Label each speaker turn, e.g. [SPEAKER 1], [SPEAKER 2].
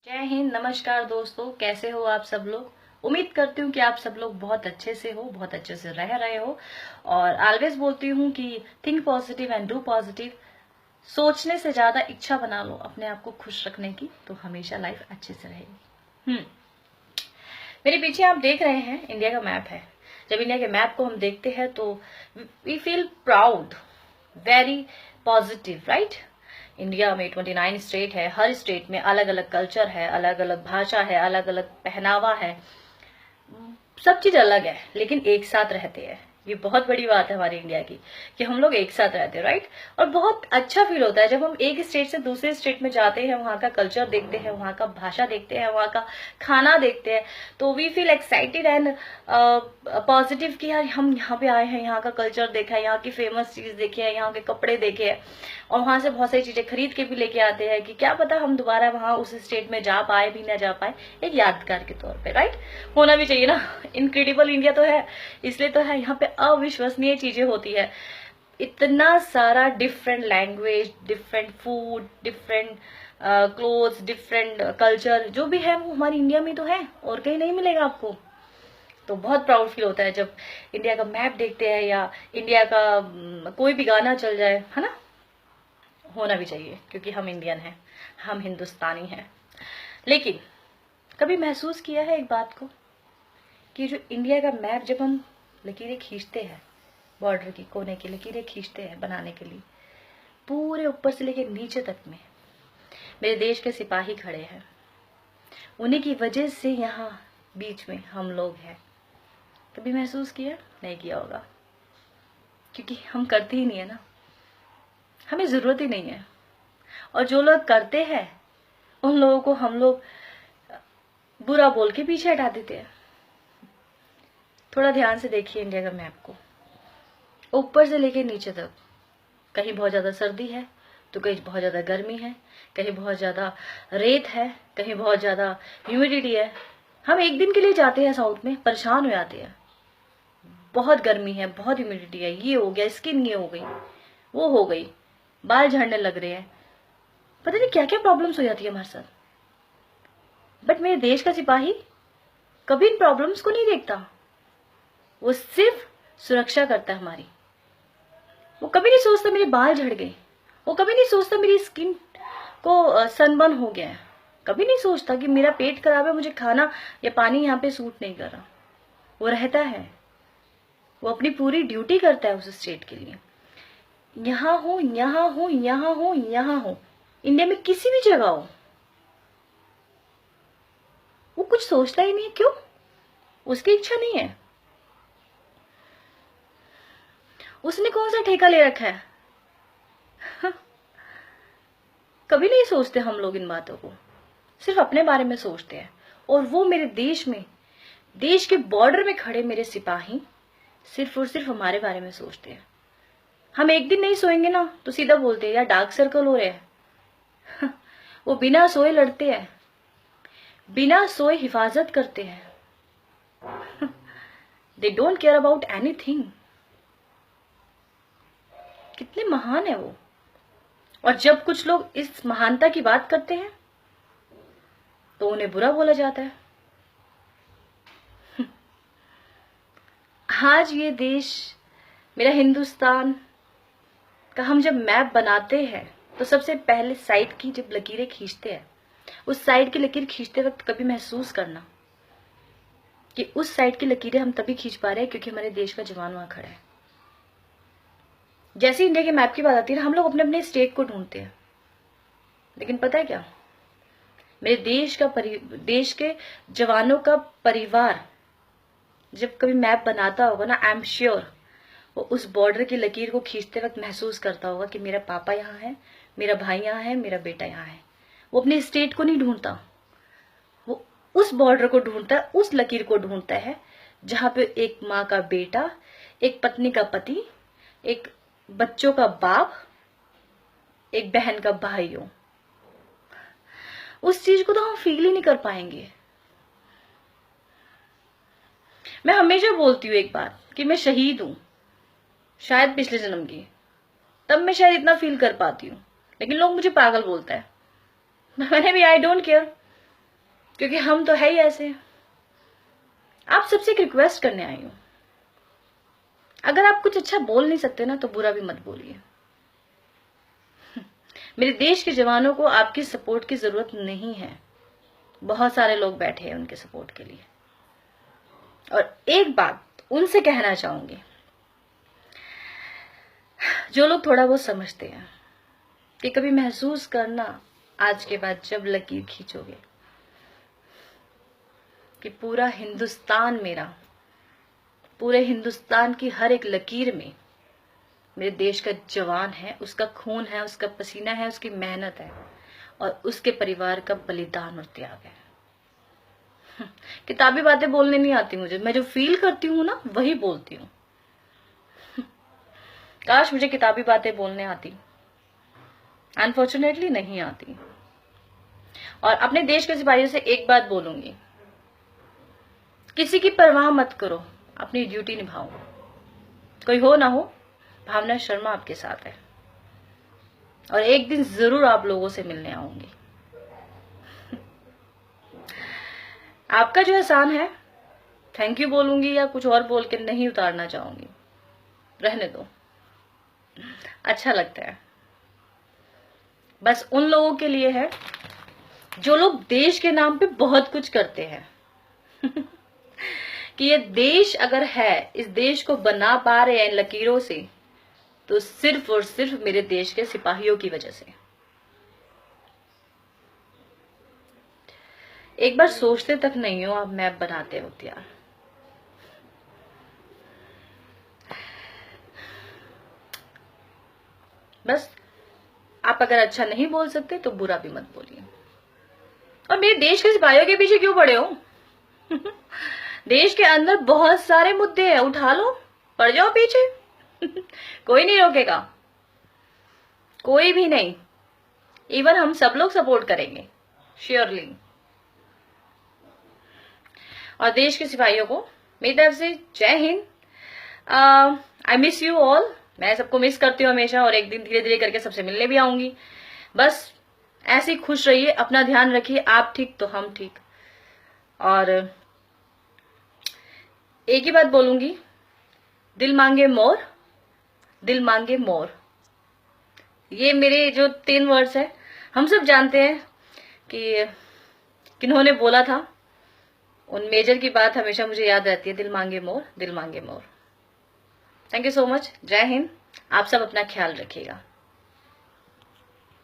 [SPEAKER 1] जय हिंद। नमस्कार दोस्तों, कैसे हो आप सब लोग। उम्मीद करती हूँ कि आप सब लोग बहुत अच्छे से हो, बहुत अच्छे से रह रहे हो। और ऑलवेज बोलती हूँ कि think positive and do positive. सोचने से ज्यादा इच्छा बना लो अपने आप को खुश रखने की, तो हमेशा लाइफ अच्छे से रहेगी। मेरे पीछे आप देख रहे हैं इंडिया का मैप है। जब इंडिया के मैप को हम देखते हैं तो we feel proud, very positive, right. India में 29 स्टेट है। हर स्टेट में अलग अलग कल्चर है, अलग अलग भाषा है, अलग अलग पहनावा है, सब चीज अलग है, लेकिन एक साथ रहते हैं। ये बहुत बड़ी बात है हमारे इंडिया की कि हम लोग एक साथ रहते हैं, राइट। और बहुत अच्छा फील होता है जब हम एक स्टेट से दूसरे स्टेट में जाते हैं, वहाँ का कल्चर देखते हैं, वहाँ का भाषा देखते हैं, वहाँ का खाना देखते हैं, तो we feel excited and positive कि यार हम यहाँ पे आए हैं, यहाँ का कल्चर देखा है, यहाँ की फेमस चीज देखी है, यहाँ के कपड़े देखे हैं, और वहां से बहुत सारी चीजें खरीद के भी लेके आते हैं कि क्या पता हम दोबारा वहां उस स्टेट में जा पाए भी ना जा पाए, एक यादगार के तौर पे, राइट। होना भी चाहिए ना। इनक्रेडिबल इंडिया तो है, इसलिए तो है। यहाँ पे अविश्वसनीय चीजें होती है, इतना सारा different language, different food, different clothes, different culture, जो भी है वो हमारी इंडिया में तो है और कहीं नहीं मिलेगा आपको। तो बहुत प्राउड फील होता है जब इंडिया का मैप देखते हैं या इंडिया का कोई भी गाना चल जाए, है ना। होना भी चाहिए क्योंकि हम इंडियन हैं, हम हिंदुस्तानी हैं। लेकिन कभी महसूस किया है एक बात को कि जो इंडिया का मैप जब हम लकीरें खींचते हैं, बॉर्डर की कोने की लकीरें खींचते हैं बनाने के लिए, पूरे ऊपर से लेकर नीचे तक में मेरे देश के सिपाही खड़े हैं। उन्हीं की वजह से यहाँ बीच में हम लोग हैं। कभी महसूस किया? नहीं किया होगा, क्योंकि हम करते ही नहीं है ना, हमें जरूरत ही नहीं है। और जो लोग करते हैं उन लोगों को हम लोग बुरा बोल के पीछे हटा देते हैं। थोड़ा ध्यान से देखिए इंडिया का मैप को, ऊपर से लेके नीचे तक। कहीं बहुत ज्यादा सर्दी है तो कहीं बहुत ज्यादा गर्मी है, कहीं बहुत ज्यादा रेत है, कहीं बहुत ज्यादा ह्यूमिडिटी है। हम एक दिन के लिए जाते हैं साउथ में, परेशान हो जाते हैं, बहुत गर्मी है, बहुत ह्यूमिडिटी है, ये हो गया, स्किन ये हो गई, वो हो गई, बाल झड़ने लग रहे हैं, पता नहीं क्या क्या प्रॉब्लम्स हो जाती है हमारे साथ। बट मेरे देश का सिपाही कभी इन प्रॉब्लम्स को नहीं देखता, वो सिर्फ सुरक्षा करता है हमारी। वो कभी नहीं सोचता मेरे बाल झड़ गए, वो कभी नहीं सोचता मेरी स्किन को सनबर्न हो गया है, कभी नहीं सोचता कि मेरा पेट खराब है, मुझे खाना या पानी यहाँ पे सूट नहीं कर रहा। वो रहता है, वो अपनी पूरी ड्यूटी करता है उस स्टेट के लिए। यहाँ हो, यहाँ हो, यहाँ हो, यहाँ हो, इंडिया में किसी भी जगह हो, वो कुछ सोचता ही नहीं। क्यों? उसकी इच्छा नहीं है। उसने कौन सा ठेका ले रखा है? कभी नहीं सोचते हम लोग इन बातों को, सिर्फ अपने बारे में सोचते हैं। और वो मेरे देश में, देश के बॉर्डर में खड़े मेरे सिपाही सिर्फ और सिर्फ हमारे बारे में सोचते हैं। हम एक दिन नहीं सोएंगे ना तो सीधा बोलते हैं यार डार्क सर्कल हो रहे हैं। वो बिना सोए लड़ते हैं, बिना सोए हिफाजत करते हैं। They don't care about anything. कितने महान है वो। और जब कुछ लोग इस महानता की बात करते हैं तो उन्हें बुरा बोला जाता है। आज ये देश मेरा हिंदुस्तान का हम जब मैप बनाते हैं तो सबसे पहले साइड की जब लकीरें खींचते हैं, उस साइड की लकीर खींचते वक्त कभी महसूस करना कि उस साइड की लकीरें हम तभी खींच पा रहे हैं क्योंकि हमारे देश का जवान वहां खड़ा है। जैसे इंडिया के मैप की बात आती है ना, हम लोग अपने अपने स्टेट को ढूंढते हैं, लेकिन पता है क्या, मेरे देश के जवानों का परिवार जब कभी मैप बनाता होगा ना, आई एम श्योर वो उस बॉर्डर की लकीर को खींचते वक्त महसूस करता होगा कि मेरा पापा यहाँ है, मेरा भाई यहाँ है, मेरा बेटा यहाँ है। वो अपने स्टेट को नहीं ढूंढता, वो उस बॉर्डर को ढूंढता है, उस लकीर को ढूंढता है जहां पे एक माँ का बेटा, एक पत्नी का पति, एक बच्चों का बाप, एक बहन का भाई हो। उस चीज को तो हम फील ही नहीं कर पाएंगे। मैं हमेशा बोलती हूँ एक बात कि मैं शहीद हूं, शायद पिछले जन्म की, तब मैं शायद इतना फील कर पाती हूँ, लेकिन लोग मुझे पागल बोलता है। मैंने भी आई डोंट केयर, क्योंकि हम तो है ही ऐसे। आप सबसे एक रिक्वेस्ट करने आई हूं, अगर आप कुछ अच्छा बोल नहीं सकते ना तो बुरा भी मत बोलिए। मेरे देश के जवानों को आपकी सपोर्ट की जरूरत नहीं है, बहुत सारे लोग बैठे हैं उनके सपोर्ट के लिए। और एक बात उनसे कहना चाहूंगी, जो लोग थोड़ा बहुत समझते हैं, कि कभी महसूस करना आज के बाद जब लकीर खींचोगे कि पूरा हिंदुस्तान मेरा, पूरे हिंदुस्तान की हर एक लकीर में मेरे देश का जवान है, उसका खून है, उसका पसीना है, उसकी मेहनत है और उसके परिवार का बलिदान और त्याग है। किताबी बातें बोलने नहीं आती मुझे, मैं जो फील करती हूँ ना वही बोलती हूँ। काश मुझे किताबी बातें बोलने आती, अनफॉर्चुनेटली नहीं आती। और अपने देश के सिपाहियों से एक बात बोलूंगी, किसी की परवाह मत करो, अपनी ड्यूटी निभाओ। कोई हो ना हो, भावना शर्मा आपके साथ है और एक दिन जरूर आप लोगों से मिलने आऊंगी। आपका जो एहसान है, थैंक यू बोलूंगी या कुछ और बोल के नहीं उतारना चाहूंगी, रहने दो, अच्छा लगता है। बस उन लोगों के लिए है जो लोग देश के नाम पे बहुत कुछ करते हैं कि ये देश अगर है, इस देश को बना पा रहे हैं इन लकीरों से, तो सिर्फ और सिर्फ मेरे देश के सिपाहियों की वजह से। एक बार सोचते तक नहीं हो आप मैप बनाते हो यार। बस आप अगर अच्छा नहीं बोल सकते तो बुरा भी मत बोलिए। और मेरे देश के सिपाहियों के पीछे क्यों पड़े हो देश के अंदर बहुत सारे मुद्दे हैं, उठा लो, पड़ जाओ पीछे कोई नहीं रोकेगा, कोई भी नहीं। इवन हम सब लोग सपोर्ट करेंगे श्योरली। और देश के सिपाहियों को मेरी तरफ से जय Hind. I miss you all. मैं सबको मिस करती हूँ हमेशा और एक दिन धीरे धीरे करके सबसे मिलने भी आऊंगी। बस ऐसे ही खुश रहिए, अपना ध्यान रखिए, आप ठीक तो हम ठीक। और एक ही बात बोलूंगी, दिल मांगे मोर, दिल मांगे मोर। ये मेरे जो 3 वर्ड्स है, हम सब जानते हैं कि किन्होंने बोला था। उन मेजर की बात हमेशा मुझे याद रहती है, दिल मांगे मोर, दिल मांगे more. Thank you so much. जय हिंद। आप सब अपना ख्याल रखिएगा।